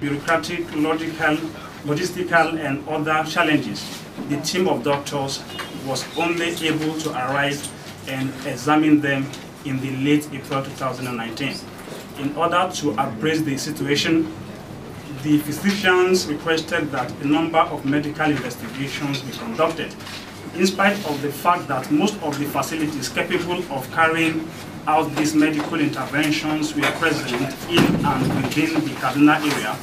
Bureaucratic, logistical, and other challenges, the team of doctors was only able to arrive and examine them in the late April 2019. In order to appraise the situation, the physicians requested that a number of medical investigations be conducted, in spite of the fact that most of the facilities capable of carrying out these medical interventions were present in and within the Kaduna area.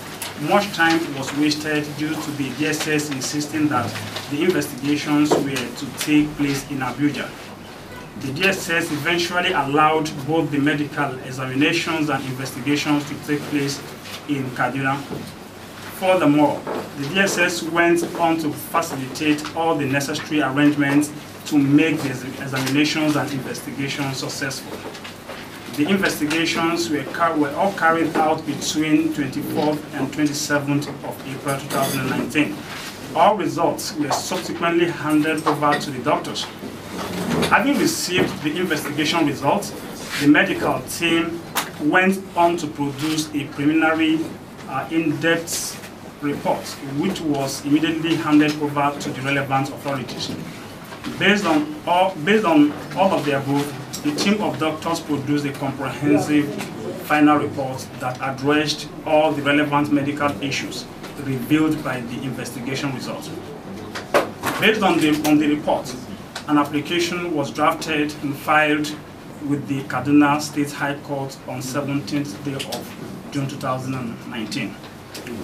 Much time was wasted due to the DSS insisting that the investigations were to take place in Abuja. The DSS eventually allowed both the medical examinations and investigations to take place in Kaduna. Furthermore, the DSS went on to facilitate all the necessary arrangements to make the examinations and investigations successful. The investigations were all carried out between 24th and 27th of April 2019. All results were subsequently handed over to the doctors. Having received the investigation results, the medical team went on to produce a preliminary in-depth report, which was immediately handed over to the relevant authorities. Based on all of the above, the team of doctors produced a comprehensive final report that addressed all the relevant medical issues revealed by the investigation results. Based on the report, an application was drafted and filed with the Kaduna State High Court on 17th day of June 2019.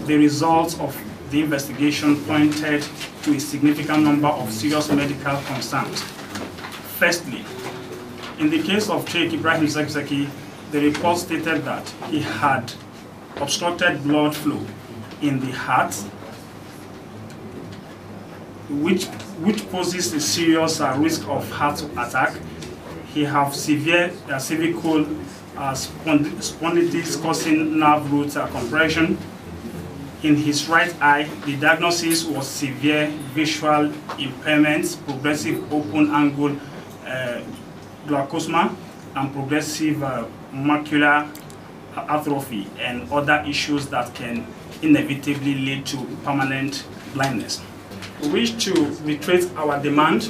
The results of the investigation pointed to a significant number of serious medical concerns. Firstly, in the case of Sheikh Ibrahim Zakzaky, the report stated that he had obstructed blood flow in the heart, which poses a serious risk of heart attack. He has severe cervical spondylitis causing nerve root compression. In his right eye, the diagnosis was severe visual impairment, progressive open-angle glaucoma, and progressive macular atrophy, and other issues that can inevitably lead to permanent blindness. We wish to reiterate our demand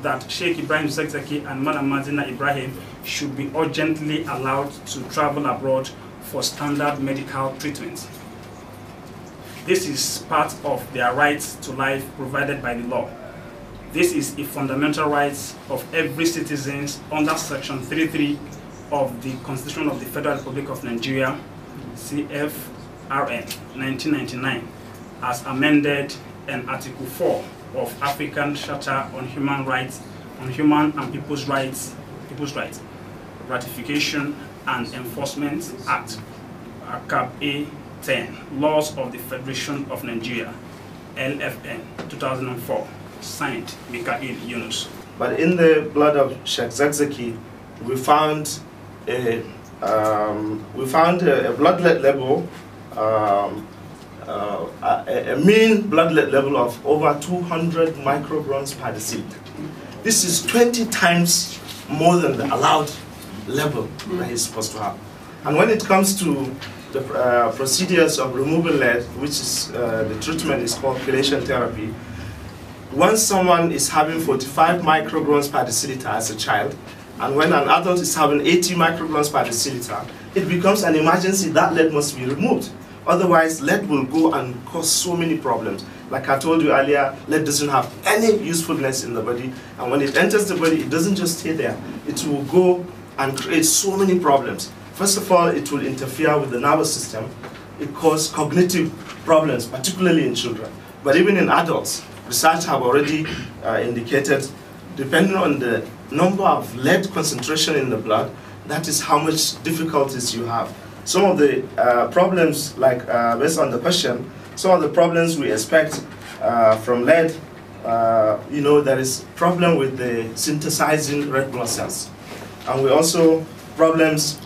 that Sheikh Ibrahim Zakzaky and Madam Madina Ibrahim should be urgently allowed to travel abroad for standard medical treatment. This is part of their right to life provided by the law. This is a fundamental right of every citizen under Section 33 of the Constitution of the Federal Republic of Nigeria, CFRN 1999, as amended, and Article 4 of African Charter on Human Rights, on Human and People's Rights, Ratification and Enforcement Act, Cap A 10, Laws of the Federation of Nigeria, LFN 2004, signed Mikael Yunus. But in the blood of Sheikh Zakzaky, we found a blood level, a mean blood level of over 200 micrograms per deciliter. This is 20 times more than the allowed level that he's supposed to have. And when it comes to the procedures of removing lead, which is the treatment is called chelation therapy, once someone is having 45 micrograms per deciliter as a child, and when an adult is having 80 micrograms per deciliter, it becomes an emergency that lead must be removed. Otherwise, lead will go and cause so many problems. Like I told you earlier, lead doesn't have any usefulness in the body, and when it enters the body, it doesn't just stay there. It will go and create so many problems. First of all, it will interfere with the nervous system. It causes cognitive problems, particularly in children. But even in adults, research have already indicated, depending on the number of lead concentration in the blood, that is how much difficulties you have. Some of the problems, like based on the question, some of the problems we expect from lead, there is problem with the synthesizing red blood cells. And we also problems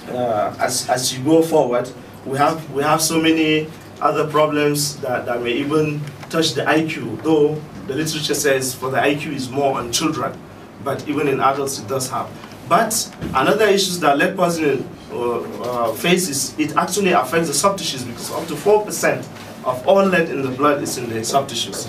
as you go forward, we have so many other problems that may even touch the IQ, though the literature says for the IQ is more on children, but even in adults it does have. But another issue that lead poisoning faces, it actually affects the soft tissues, because up to 4% of all lead in the blood is in the soft tissues.